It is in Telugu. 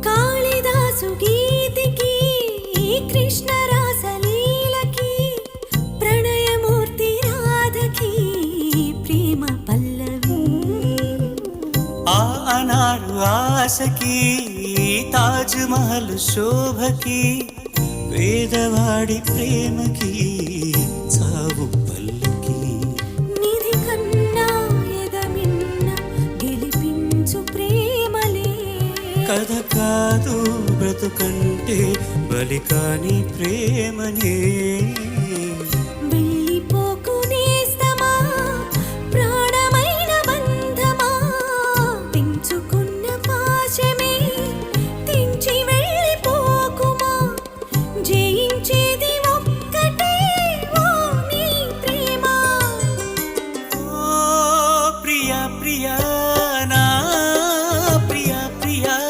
కాళిదాసు గీతికి కృష్ణ రాసలీలకి ప్రణయమూర్తి రాధకి ప్రేమ పల్లవి ఆ అనారు ఆశకి తాజ్ మహల్ శోభకి పేదవాడి ప్రేమకి చావు పల్లకి నిధి కన్నా ఎదమిన్న గెలిపించు ప్రేమలే కథ కాదు బ్రతుకంటే బలి కాని ప్రేమనే